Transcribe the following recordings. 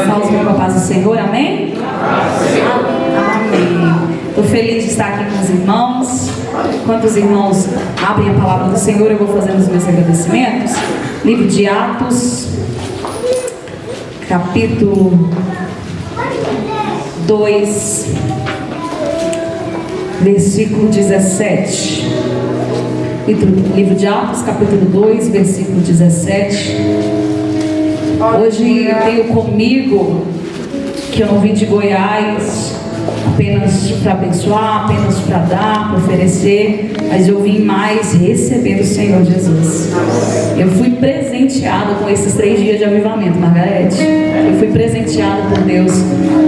Salve com a paz do Senhor, amém? Amém. Estou feliz de estar aqui com os irmãos. Enquanto os irmãos abrem a palavra do Senhor, eu vou fazendo os meus agradecimentos. Livro de Atos, capítulo 2, versículo 17. Livro de Atos, capítulo 2, versículo 17. Hoje eu tenho comigo que eu não vim de Goiás apenas para abençoar, apenas para dar, para oferecer, mas eu vim mais receber o Senhor Jesus. Eu fui presenteada com esses 3 dias de avivamento, Margarete. Eu fui presenteada por Deus,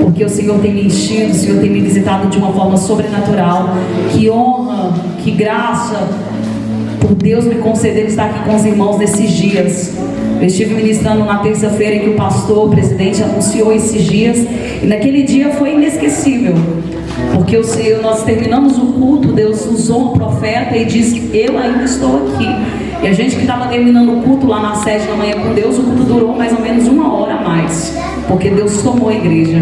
porque o Senhor tem me enchido, o Senhor tem me visitado de uma forma sobrenatural. Que honra, que graça, por Deus me conceder estar aqui com os irmãos nesses dias. Eu estive ministrando na terça-feira em que o pastor, o presidente, anunciou esses dias, e naquele dia foi inesquecível, porque nós terminamos o culto, Deus usou um profeta e disse: eu ainda estou aqui. E a gente que estava terminando o culto lá na sede da manhã com Deus, o culto durou mais ou menos 1 hora a mais, porque Deus tomou a igreja.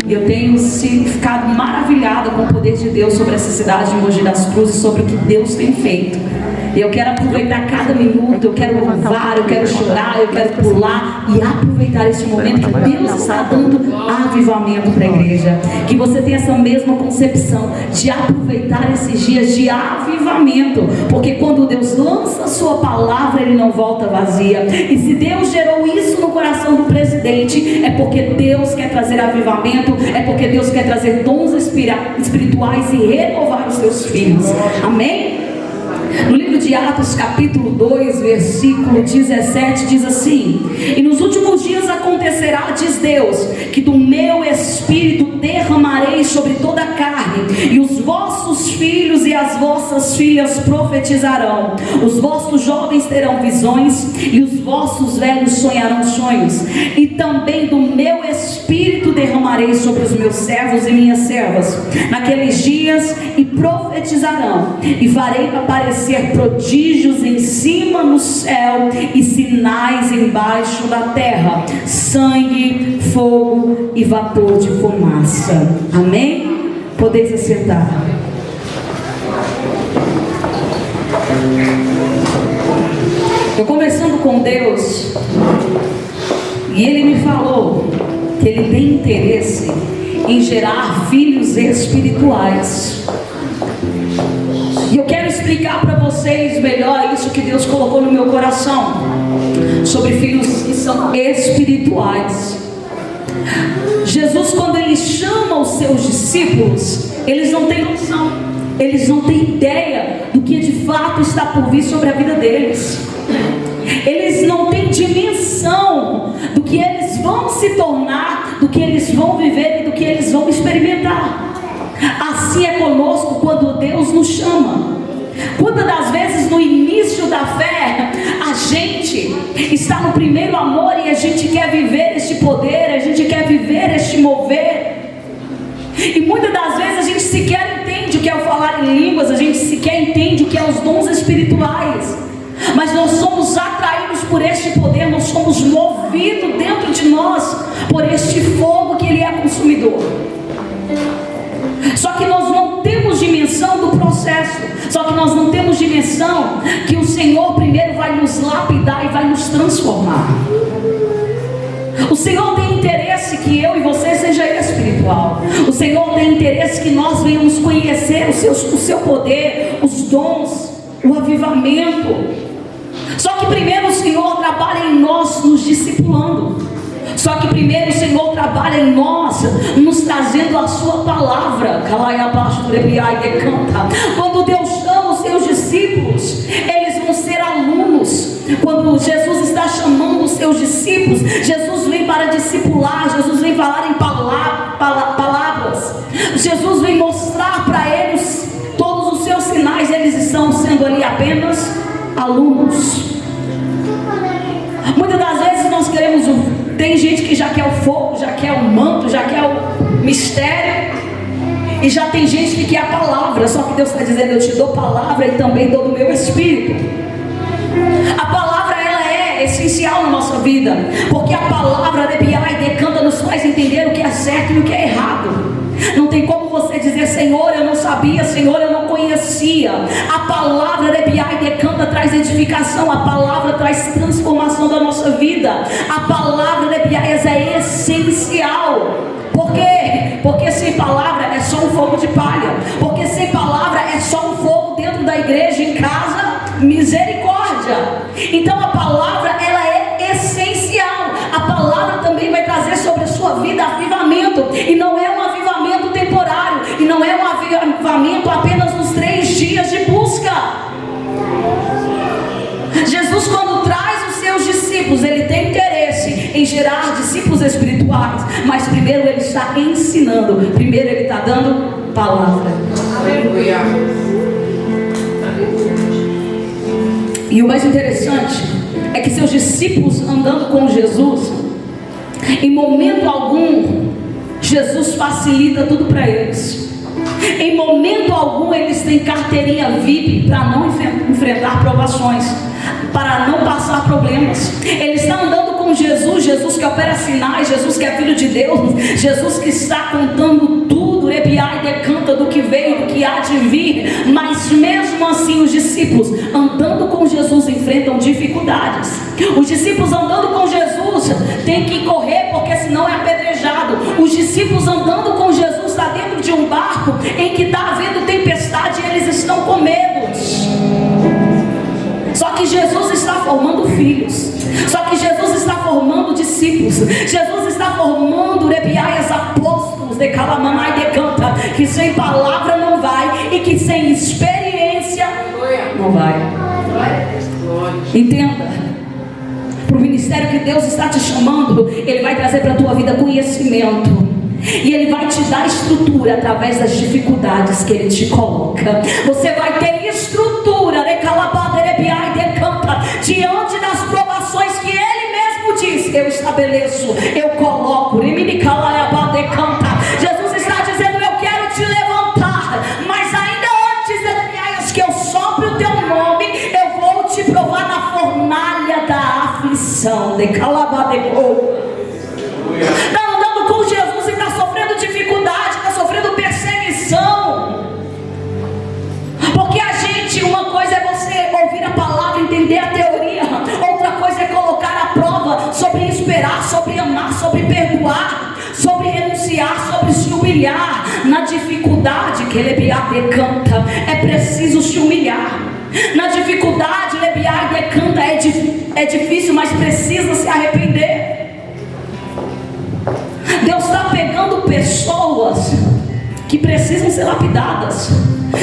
E eu tenho ficado maravilhada com o poder de Deus sobre essa cidade de Mogi das Cruzes, sobre o que Deus tem feito. E eu quero aproveitar cada minuto, eu quero louvar, eu quero chorar, eu quero pular e aproveitar este momento que Deus está dando avivamento para a igreja. Que você tenha essa mesma concepção de aproveitar esses dias de avivamento, porque quando Deus lança a sua palavra, Ele não volta vazia. E se Deus gerou isso no coração do presidente, é porque Deus quer trazer avivamento, é porque Deus quer trazer dons espirituais e renovar os seus filhos. Amém? No livro de Atos, capítulo 2, versículo 17, diz assim: e nos últimos dias acontecerá, diz Deus, que do meu espírito derramarei sobre toda a carne, e os vossos filhos e as vossas filhas profetizarão, os vossos jovens terão visões, e os vossos velhos sonharão sonhos, e também do meu espírito derramarei sobre os meus servos e minhas servas naqueles dias, e profetizarão, e farei aparecer prodígios em cima no céu e sinais embaixo da terra: sangue, fogo e vapor de fumaça. Amém? Podeis assentar. Eu conversando com Deus, e Ele me falou que Ele tem interesse em gerar filhos espirituais. E eu quero explicar para vocês melhor isso que Deus colocou no meu coração, sobre filhos que são espirituais. Jesus, quando Ele chama os seus discípulos, eles não têm noção, eles não têm ideia do que de fato está por vir sobre a vida deles. Eles não têm dimensão do que eles vão se tornar, do que eles vão viver e do que eles vão experimentar. Assim é conosco quando Deus nos chama. Quantas das vezes no início da fé a gente está no primeiro amor e a gente quer viver este poder, a gente quer viver este mover, e muitas das vezes a gente sequer entende o que é o falar em línguas, a gente sequer entende o que é os dons espirituais, mas nós somos atraídos por este poder, nós somos movidos dentro de nós por este fogo que Ele é consumidor. Só que nós não temos dimensão do processo, só que nós não temos dimensão que o Senhor primeiro vai nos lapidar e vai nos transformar. O Senhor tem interesse que eu e você seja espiritual. O Senhor tem interesse que nós venhamos conhecer o seu poder, os dons, o avivamento. Só que primeiro o Senhor trabalha em nós nos discipulando. Só que primeiro o Senhor trabalha em nós, nos trazendo a sua palavra. Quando Deus chama os seus discípulos, eles vão ser alunos. Quando Jesus está chamando os seus discípulos, Jesus vem para discipular, Jesus vem falar em palavras, Jesus vem mostrar para eles todos os seus sinais. Eles estão sendo ali apenas alunos. Muitas das vezes nós queremos tem gente que já quer o fogo, já quer o manto, já quer o mistério, e já tem gente que quer a palavra. Só que Deus está dizendo: eu te dou palavra e também dou do meu espírito. A palavra, ela é essencial na nossa vida, porque a palavra sabia, Senhor, eu não conhecia. A palavra Rebiai decanta traz edificação, a palavra traz transformação da nossa vida. A palavra Rebiai é essencial. Por quê? Porque sem palavra é só um fogo de palha. Porque sem palavra é só um fogo dentro da igreja, em casa. Misericórdia. Então a palavra, ela é essencial. A palavra também vai trazer sobre a sua vida avivamento. E não é um avivamento temporário. E não é um avivamento apenas nos 3 dias de busca. Jesus, quando traz os seus discípulos, ele tem interesse em gerar discípulos espirituais. Mas primeiro ele está ensinando. Primeiro ele está dando palavra. Aleluia. E o mais interessante é que seus discípulos andando com Jesus, em momento algum, Jesus facilita tudo para eles. Em momento algum eles têm carteirinha VIP para não enfrentar provações, para não passar problemas. Ele está andando com Jesus, Jesus que opera sinais, Jesus que é filho de Deus, Jesus que está contando tudo, Rebiai decanta do que veio, do que há de vir. Mas mesmo assim os discípulos andando com Jesus enfrentam dificuldades. Os discípulos andando com Jesus têm que correr, porque senão é apedrejado. Os discípulos andando com Jesus está dentro de um barco em que está havendo tempestade e eles estão com medos. Só que Jesus está formando filhos. Só que Jesus está formando discípulos. Jesus está formando Rebiaias, apóstolos de Calamanai de Canta, que sem palavra não vai e que sem experiência não vai. Entenda. Para o ministério que Deus está te chamando, Ele vai trazer para a tua vida conhecimento. E Ele vai te dar estrutura através das dificuldades que Ele te coloca. Você vai ter estrutura diante das provações que Ele mesmo diz. Eu estabeleço, eu coloco. Jesus está dizendo: eu quero te levantar, mas ainda antes que eu sopre o teu nome, eu vou te provar na fornalha da aflição. Está andando com Jesus e está sofrendo dificuldade, está sofrendo perseguição. Porque a gente, uma coisa é você ouvir a palavra, entender a teoria, outra coisa é colocar a prova sobre esperar, sobre amar, sobre perdoar, sobre renunciar, sobre se humilhar. Na dificuldade que Rebiai decanta, é preciso se humilhar. Na dificuldade, Rebiai decanta, é difícil, mas precisa se arrepender. Deus está pegando pessoas que precisam ser lapidadas.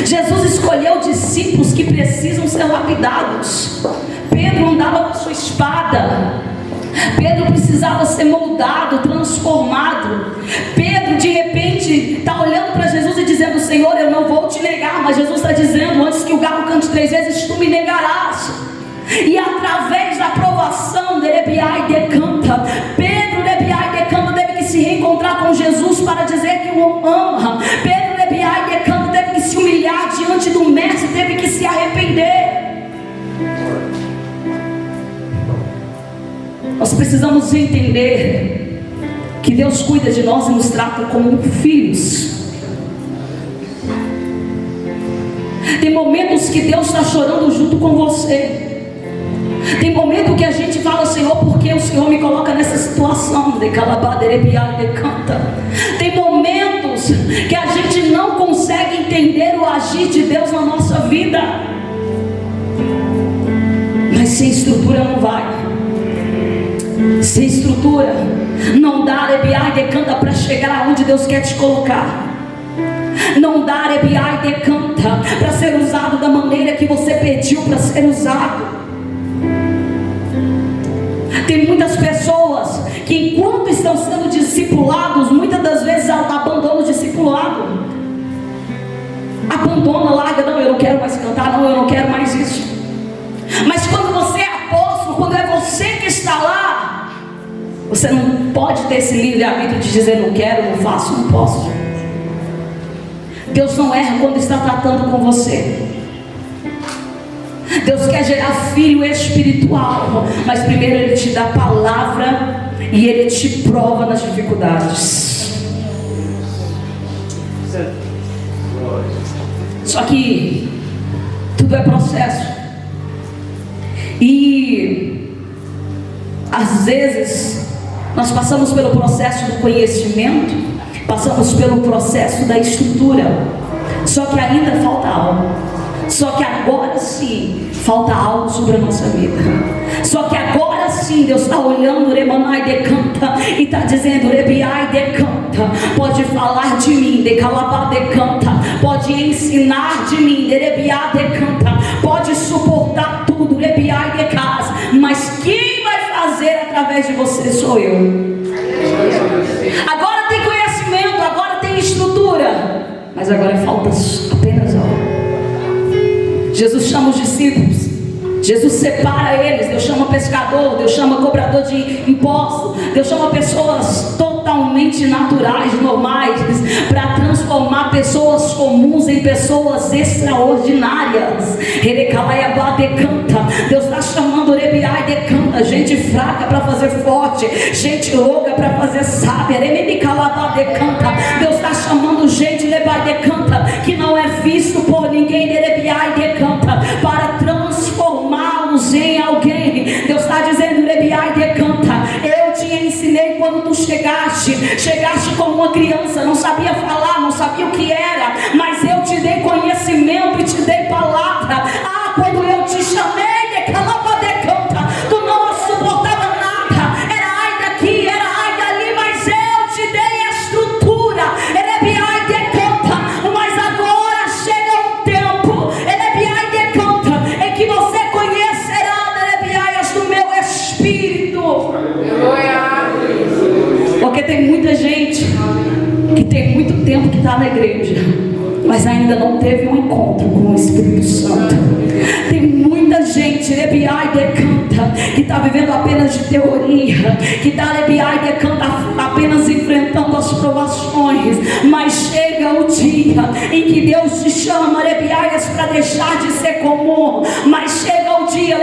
Jesus escolheu discípulos que precisam ser lapidados. Pedro andava com sua espada. Pedro precisava ser moldado, transformado. Pedro de repente está olhando para Jesus e dizendo: Senhor, eu não vou te negar. Mas Jesus está dizendo: antes que o galo cante 3 vezes, tu me negarás. E através da provação de Rebiai decanta, Pedro Rebiai decanta teve que se reencontrar com Jesus para dizer que o ama. Pedro Rebiai decanta teve que se humilhar diante do mestre, teve que se arrepender. Nós precisamos entender que Deus cuida de nós e nos trata como filhos. Tem momentos que Deus está chorando junto com você. Tem momento que a gente fala: Senhor, por que o Senhor me coloca nessa situação? Tem momentos que a gente não consegue entender o agir de Deus na nossa vida. Mas sem estrutura não vai. Sem estrutura não dá Rebiai decanta para chegar aonde Deus quer te colocar. Não dá Rebiai decanta para ser usado da maneira que você pediu para ser usado. Tem muitas pessoas que, enquanto estão sendo discipulados, muitas das vezes abandonam o discipulado. Abandona, larga: não, eu não quero mais cantar, não, eu não quero mais isso. Mas quando você é apóstolo, quando é você que está lá, você não pode ter esse livre-arbítrio de dizer: não quero, não faço, não posso. Deus não erra quando está tratando com você. Deus quer gerar filho espiritual, mas primeiro Ele te dá palavra e Ele te prova nas dificuldades. Só que tudo é processo. E às vezes nós passamos pelo processo do conhecimento, passamos pelo processo da estrutura, só que ainda falta algo. Só que agora sim falta algo sobre a nossa vida. Só que agora sim Deus está olhando Remanai decanta e está dizendo Rebiai decanta, pode falar de mim, decalabá decanta, pode ensinar de mim, Rebiá decanta, pode suportar tudo, Rebiai decasa, mas quem vai fazer através de você sou eu. Agora tem conhecimento, agora tem estrutura, mas agora falta apenas algo. Jesus chama os discípulos, Jesus separa eles, Deus chama pescador, Deus chama cobrador de impostos, Deus chama pessoas totalmente naturais, normais, para transformar pessoas comuns em pessoas extraordinárias. Deus está chamando gente fraca para fazer forte, gente louca para fazer sábia. Deus está chamando gente que não é visto por ninguém para transformá-los em alguém. Deus está dizendo, eu te ensinei quando tu chegaste como uma criança, não sabia falar, não sabia o que era, mas eu te dei conhecimento e te dei palavra. Quando eu te chamei, tu não suportava nada, era ai daqui, era ai dali, mas eu te dei a estrutura. Mas agora chega um tempo em que você conhecerá do meu Espírito. Porque tem muita gente que tem muito tempo que está na igreja, mas ainda não teve um encontro com o Espírito Santo. Tem muita gente que está vivendo apenas de teoria, que está apenas enfrentando as provações, mas chega o dia em que Deus te chama para deixar de ser comum, mas chega o dia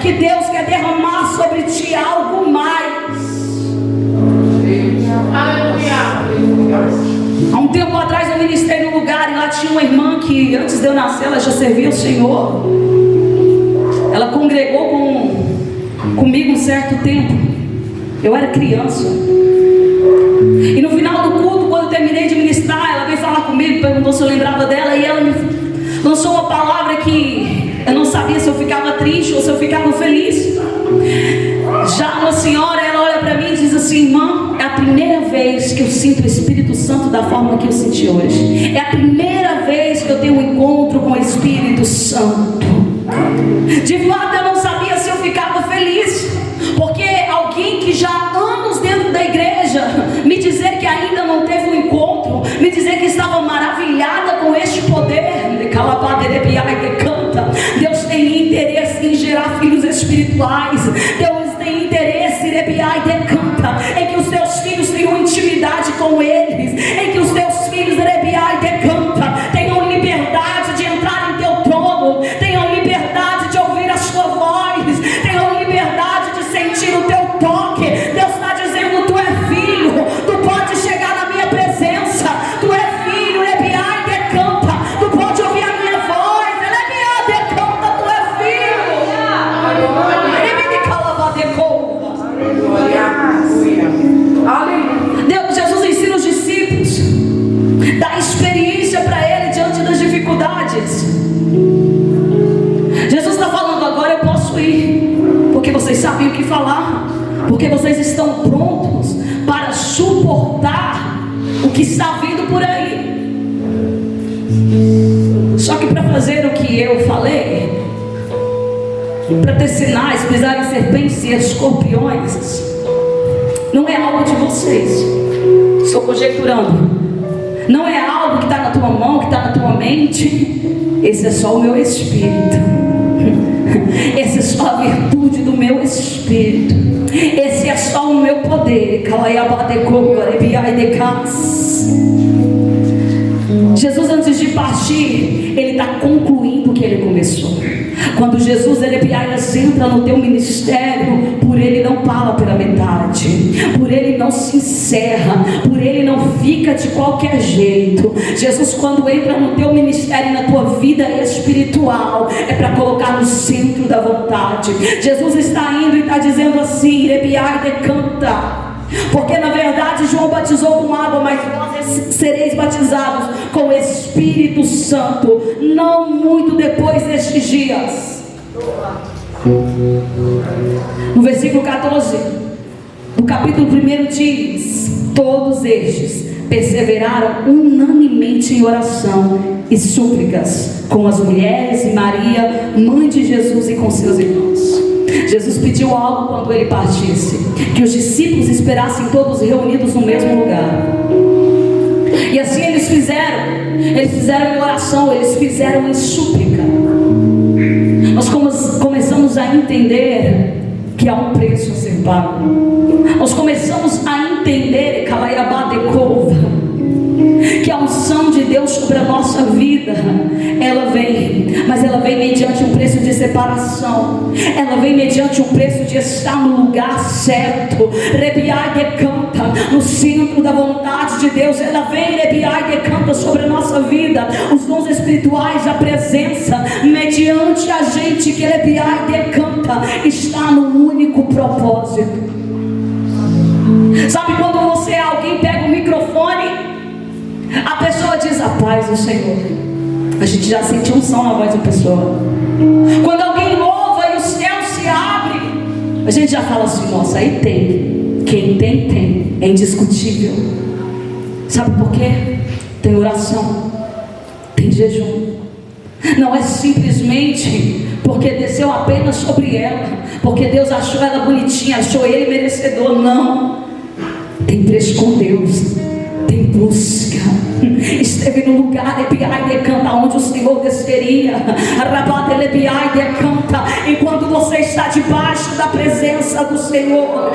que Deus quer derramar sobre ti algo mais. Há um tempo atrás eu ministrei num lugar e lá tinha uma irmã que antes de eu nascer ela já servia o Senhor. Ela congregou comigo um certo tempo. Eu era criança. E no final do culto, quando eu terminei de ministrar, ela veio falar comigo, perguntou se eu lembrava dela, e ela me lançou uma palavra que eu não sabia se eu ficava triste ou se eu ficava feliz. Já uma senhora, ela olha para mim e diz assim: irmã, é a primeira vez que eu sinto o Espírito Santo da forma que eu senti hoje. É a primeira vez que eu tenho um encontro com o Espírito Santo. De fato eu não sabia se eu ficava feliz, porque alguém que já há anos dentro da igreja me dizer que ainda não teve um encontro, me dizer que estava maravilhada com este poder. Deus tem interesse em gerar filhos espirituais. Deus tem interesse em que os teus filhos tenham intimidade com eles, em que os teus filhos tenham liberdade de entrar em teu trono, tenham liberdade de ouvir a sua voz, tenham liberdade de sentir o teu toque. Deus está dizendo: tu é filho, tu pode chegar na minha presença, tu é filho, tu pode ouvir a minha voz, tu é filho. Jesus ensina os discípulos, dá experiência para ele diante das dificuldades. Jesus está falando: agora eu posso ir, porque vocês sabem o que falar, porque vocês estão prontos para suportar o que está vindo por aí. Só que para fazer o que eu falei, para ter sinais, pisarem serpentes e escorpiões, não é algo de vocês. Estou conjecturando. Não é algo que está na tua mão, que está na tua mente. Esse é só o meu Espírito. Esse é só a virtude do meu Espírito. Esse é só o meu poder. Jesus, antes de partir, ele está concluindo o que ele começou. Quando Jesus Erebiaias entra no teu ministério, por ele não para pela metade, por ele não se encerra, por ele não fica de qualquer jeito. Jesus, quando entra no teu ministério, na tua vida espiritual, é para colocar no centro da vontade. Jesus está indo e está dizendo assim: Erebiaias canta. Porque na verdade João batizou com água, mas vós sereis batizados com o Espírito Santo não muito depois destes dias. No versículo 14 do capítulo 1 diz: todos estes perseveraram unanimemente em oração e súplicas com as mulheres e Maria, mãe de Jesus, e com seus irmãos. Jesus pediu algo quando ele partisse: que os discípulos esperassem todos reunidos no mesmo lugar. E assim eles fizeram em oração, eles fizeram em súplica. Nós começamos a entender que há um preço a ser pago. Nós começamos a entender que a unção de Deus sobre a nossa vida, ela vem, mas ela vem mediante um preço de separação. Ela vem mediante um preço de estar no lugar certo. Rebiai canta no centro da vontade de Deus. Ela vem, Rebiai canta sobre a nossa vida, os dons espirituais, a presença, mediante a gente que Rebiai canta está no único propósito. Sabe quando alguém pega o microfone, a pessoa diz: a paz do Senhor. A gente já sentiu um som na voz da pessoa. Quando alguém louva e o céu se abre, a gente já fala assim: nossa, aí tem. Quem tem, é indiscutível. Sabe por quê? Tem oração, tem jejum. Não é simplesmente porque desceu apenas sobre ela, porque Deus achou ela bonitinha, achou ele merecedor. Não. Tem preço com Deus, tem busca. Esteve no lugar canta onde o Senhor desceria. Canta enquanto você está debaixo da presença do Senhor.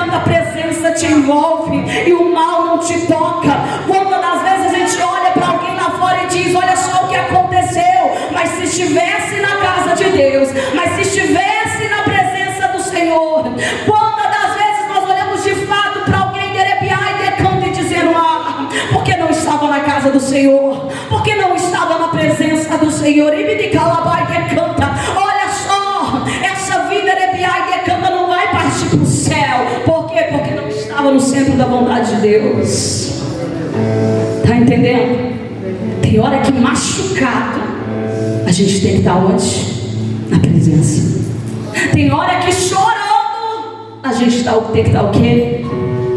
A presença te envolve e o mal não te toca. Quantas das vezes a gente olha para alguém lá fora e diz: olha só o que aconteceu. Mas se estivesse na casa de Deus, mas se estivesse na presença do Senhor, quantas das vezes nós olhamos de fato para alguém canta e dizendo: ah, porque não estava na casa do Senhor, porque não estava na presença do Senhor. E me canta, olha só, essa vida canta não vai partir para o céu. Por quê? Porque não estava no centro da vontade de Deus. Está entendendo? Tem hora que machucado a gente tem que estar onde? Na presença. Tem hora que chorando a gente tem que estar o quê?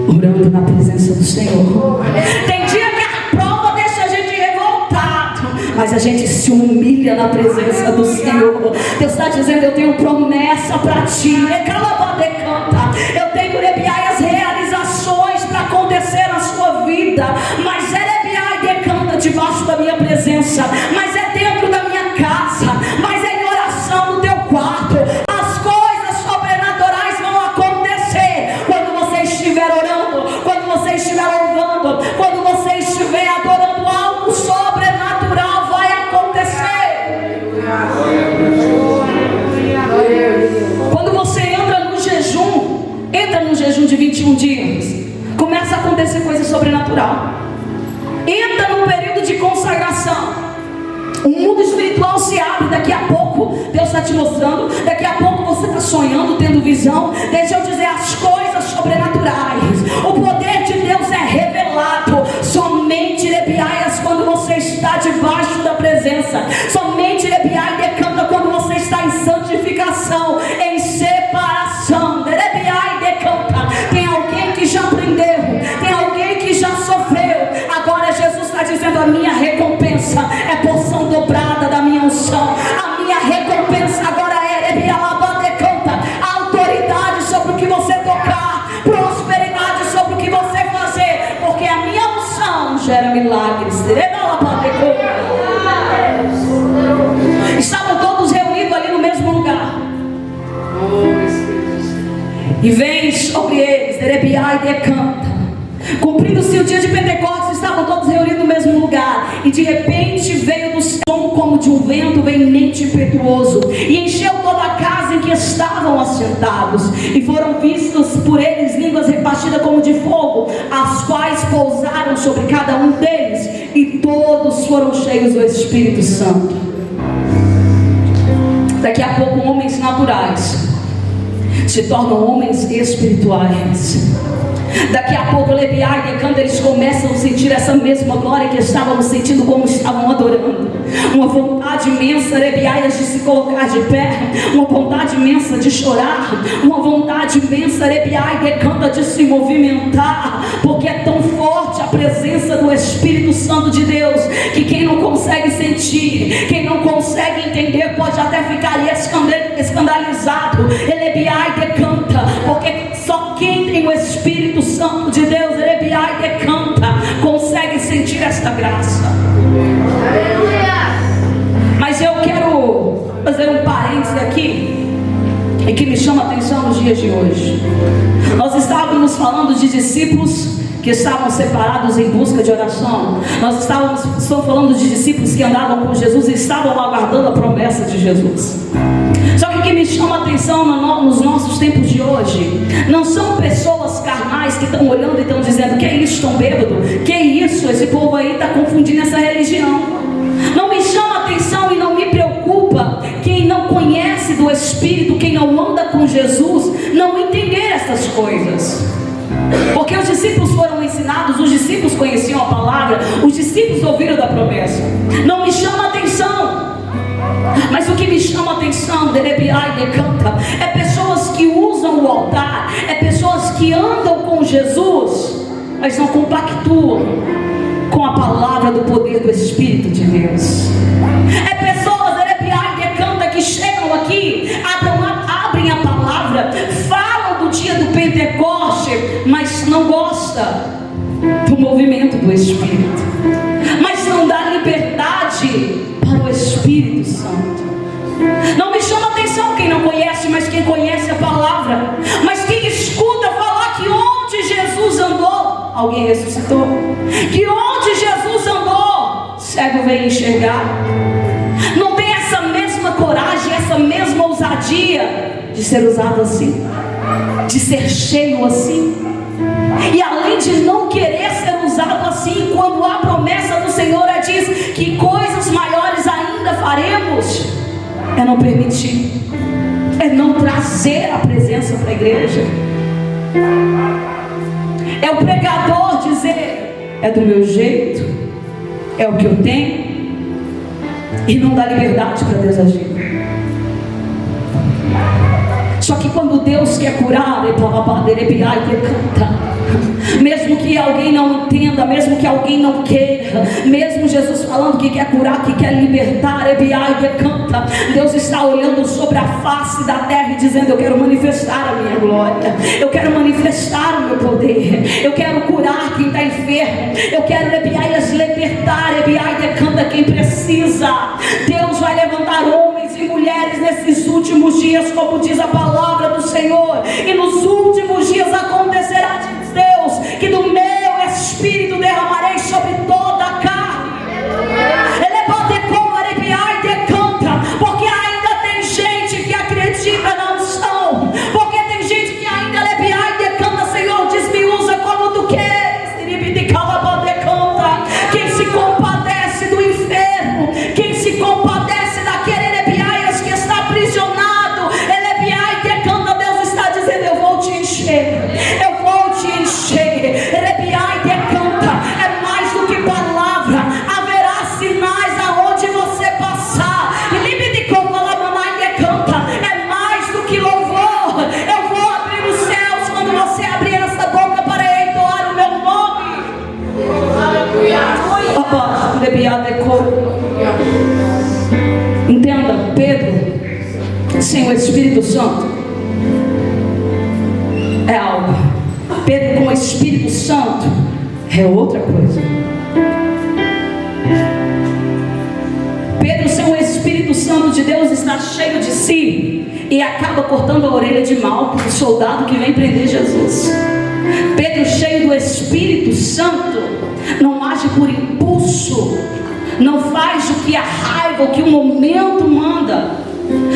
Orando na presença do Senhor. Tem dia que a prova deixa a gente revoltado, mas a gente se humilha na presença do Senhor. Deus está dizendo: eu tenho promessa para ti. Eu tenho as realizações para acontecer na sua vida. Mas canta debaixo da minha presença, mas é dentro da minha casa, mas é em oração no teu quarto. As coisas sobrenaturais vão acontecer quando você estiver orando, quando você estiver louvando, quando você estiver adorando. Algo sobrenatural vai acontecer. Quando você entra no jejum de 21 dias, começa a acontecer coisa sobrenatural. Entra num período de consagração, o mundo espiritual se abre. Daqui a pouco Deus está te mostrando, daqui a pouco você está sonhando, tendo visão. Deixa eu dizer, as coisas sobrenaturais, o poder de Deus é revelado somente quando você está debaixo da presença. Somente canta quando você está em santificação, em separação. Canta. Tem alguém que já aprendeu, tem alguém que já sofreu. Agora Jesus está dizendo: a minha recompensa é porção dobrada da minha unção. A minha recompensa agora canta. Autoridade sobre o que você tocar, prosperidade sobre o que você fazer, porque a minha unção gera milagres. Estavam todos reunidos ali no mesmo lugar. E vem sobre eles, canta. Cumprindo-se o dia de Pentecostes, estavam todos reunidos no mesmo lugar. E de repente veio do céu um como de um vento veemente e impetuoso, e encheu toda a casa em que estavam assentados, e foram vistas por eles línguas repartidas como de fogo, as quais pousaram sobre cada um deles, e todos foram cheios do Espírito Santo. Daqui a pouco, homens naturais se tornam homens espirituais. Daqui a pouco, Leviá e Decanta, eles começam a sentir essa mesma glória que estavam sentindo como estavam adorando. Uma vontade imensa, Leviá, de se colocar de pé. Uma vontade imensa de chorar. Uma vontade imensa, Leviá e Decanta, de se movimentar. Porque é tão forte a presença do Espírito Santo de Deus, que quem não consegue sentir, quem não consegue entender, pode até ficar ali escandalizado. Leviá e Decanta, porque só quem tem o Espírito Santo de Deus, Leviá e Decanta, consegue sentir esta graça. Mas eu quero fazer um parênteses aqui, e que me chama a atenção nos dias de hoje. Nós estávamos falando de discípulos que estavam separados em busca de oração. Nós estamos falando de discípulos que andavam com Jesus e estavam aguardando a promessa de Jesus. Só que o que me chama a atenção nos nossos tempos de hoje não são pessoas carnais que estão olhando e estão dizendo: que é isso, estão bêbados? Que é isso, esse povo aí está confundindo essa religião. Não me chama a atenção e não me preocupa quem não conhece do Espírito, quem não anda com Jesus, não entender essas coisas. Porque os discípulos foram ensinados, os discípulos conheciam a palavra, os discípulos ouviram da promessa. Não me chama a atenção. Mas o que me chama a atenção, Leviá e Decanta, é pessoas que usam o altar, é pessoas que andam com Jesus, mas não compactuam com a palavra do poder do Espírito de Deus. É pessoas, Leviá e Decanta, que chegam aqui, abrem a palavra, falam do dia do Pentecoste, mas não gosta do movimento do Espírito, mas não dá liberdade para o Espírito Santo. Não me chama atenção quem não conhece, mas quem conhece a palavra. Mas quem escuta falar que onde Jesus andou, alguém ressuscitou. Que onde Jesus andou, cego veio enxergar. Não tem essa mesma coragem, essa mesma ousadia de ser usado assim, de ser cheio assim. E além de não querer ser usado assim, quando a promessa do Senhor diz que coisas maiores ainda faremos, é não permitir, é não trazer a presença para a igreja. É o pregador dizer: é do meu jeito, é o que eu tenho, e não dá liberdade para Deus agir. Só que quando Deus quer curar, mesmo que alguém não entenda, mesmo que alguém não queira, mesmo Jesus falando que quer curar, que quer libertar, Deus está olhando sobre a face da terra e dizendo: eu quero manifestar a minha glória, eu quero manifestar o meu poder, eu quero curar quem está enfermo, eu quero libertar quem precisa. Deus vai levantar homens e mulheres nesses últimos dias, como diz a palavra do Senhor, e nos últimos dias acontecerá, diz Deus, que do meu Espírito derramarei sobre toda a carne. Ele pode como arrepiar e decanta, porque ainda tem gente que acredita na unção, porque tem gente que ainda arrepiar e decanta: Senhor, diz, me usa como tu queres. Quem se compadece do enfermo, quem se compadece daquele Erebiaias que está aprisionado, Erebiai que canta, Deus está dizendo: eu vou te encher, eu vou te encher. Erebiai que canta, é mais do que palavra, haverá sinais aonde você passar. Libe de como a mamãe que canta, é mais do que louvor. Eu vou abrir os céus quando você abrir essa boca para entoar o meu nome. Entenda, Pedro sem o Espírito Santo é algo, Pedro com o Espírito Santo é outra coisa. Pedro sem o Espírito Santo de Deus está cheio de si e acaba cortando a orelha de Malco, o soldado que vem prender Jesus. Pedro cheio do Espírito Santo não age por impulso, não faz o que a raiva, o que o momento manda.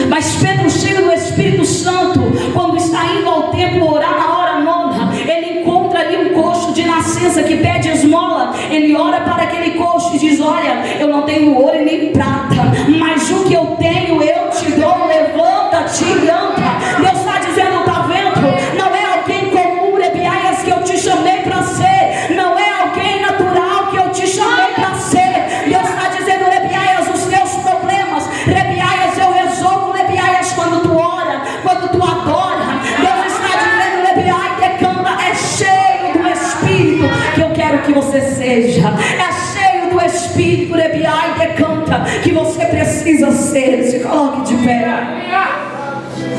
Mas Pedro, cheio do Espírito Santo, quando está indo ao templo orar na hora nona, ele encontra ali um coxo de nascença que pede esmola. Ele ora para aquele coxo e diz: olha, eu não tenho ouro e nem prata, mas o que eu tenho eu te dou, levanta-te e anda. Deus está dizendo: está vendo? Não é alguém comum, Rebiaias, que eu te chamei para ser. Não é alguém natural que eu te chamei para ser. Deus está dizendo: Rebiaias, os teus problemas, Rebiaias, eu resolvo, Rebiaias, quando tu ora, quando tu adora. Deus está dizendo: Rebiaias, decanta, é cheio do Espírito que eu quero que você seja. É cheio do Espírito, Rebiaias, decanta, que você precisa ser. Se coloque de pé.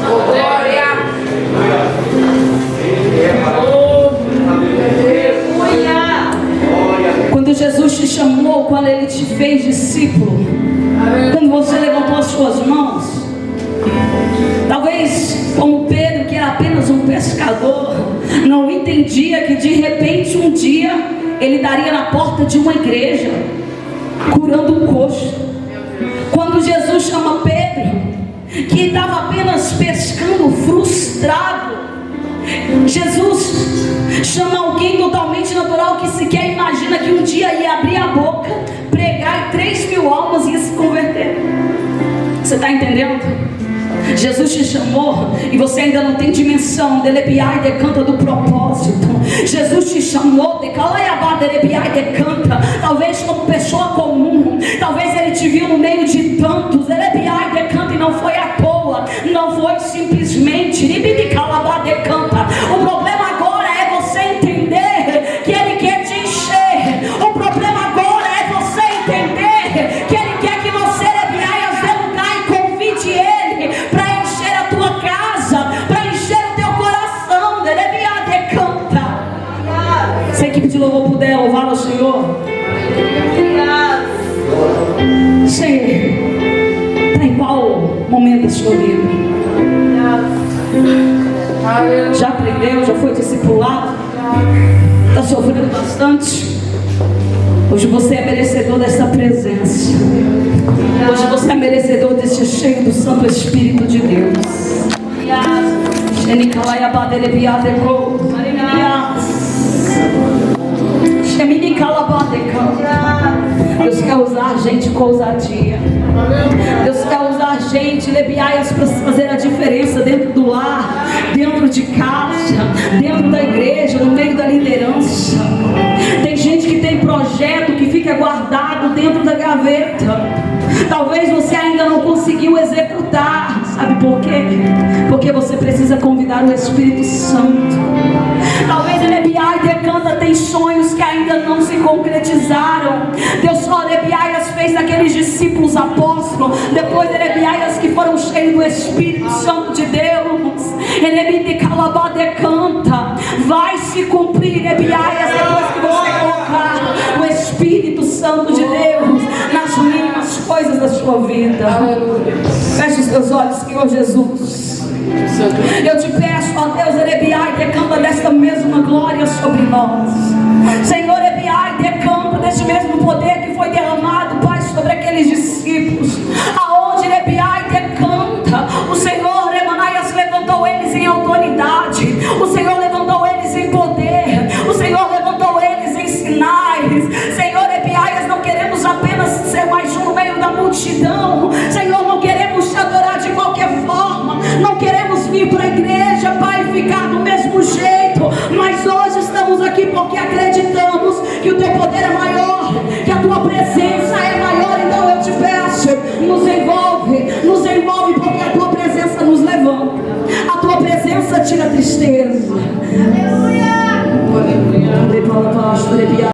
Glória. Quando Jesus te chamou, quando Ele te fez discípulo, quando você levantou as suas mãos, talvez como Pedro, que era apenas um pescador, não entendia que de repente um dia ele daria na porta de uma igreja, curando um coxo. Quando Jesus chama Pedro, que estava apenas pescando, frustrado, Jesus chama alguém totalmente natural, que sequer imagina que um dia ia abrir a boca, pregar e 3.000 almas ia se converter. Você está entendendo? Jesus te chamou e você ainda não tem dimensão delebiai decanta do propósito. Jesus te chamou de calaiabá delebiai decanta, talvez como pessoa comum, talvez Ele te viu no meio de tantos, delebiai decanta, e não foi à toa, não foi simplesmente de calabá decanta. O problema agora é você entender que Ele quer te encher. O problema agora é você entender que Ele quer que você delebiaias dê lugar e convide Ele para encher a tua casa, para encher o teu coração. Delebiai decanta. Se a equipe de louvor puder louvar ao Senhor. Senhor, está em qual momento da sua vida? Já aprendeu, já foi discipulado, está sofrendo bastante. Hoje você é merecedor dessa presença. Hoje você é merecedor desse cheio do Santo Espírito de Deus. Deus quer usar a gente com ousadia. Deus quer usar a gente, lebiaias, para fazer a diferença dentro do lar, dentro de casa, dentro da igreja, no meio da liderança. Tem gente que tem projeto que fica guardado dentro da gaveta. Talvez você ainda não conseguiu executar. Sabe por quê? Porque você precisa convidar o Espírito Santo. Talvez Lebiai decanta, tem sonhos que ainda não se concretizaram. Deus só Lebiaias fez daqueles discípulos apóstolos, depois Lebiaias que foram cheios do Espírito Santo de Deus. Ele calabá decanta, vai se cumprir Lebiaias depois que você colocar o Espírito Santo de Deus nas mínimas coisas da sua vida. Feche os teus olhos, Senhor Jesus. Eu te peço, ó Deus, Erebiai, decanta desta mesma glória sobre nós. Senhor, Erebiai, decanta deste mesmo poder que foi derramado, Pai, sobre aqueles discípulos. Aonde Erebiai decanta, o Senhor, Emanaias, levantou eles em autoridade. O Senhor levantou eles em poder. O Senhor levantou eles em sinais. Senhor, Erebiaias, não queremos apenas ser mais um no meio da multidão. Senhor, não queremos te adorar de qualquer forma. Não queremos vir para a igreja, Pai, ficar do mesmo jeito. Mas hoje estamos aqui porque acreditamos que o teu poder é maior, que a tua presença é maior. Então eu te peço, nos envolve, porque a tua presença nos levanta. A tua presença tira a tristeza. Aleluia.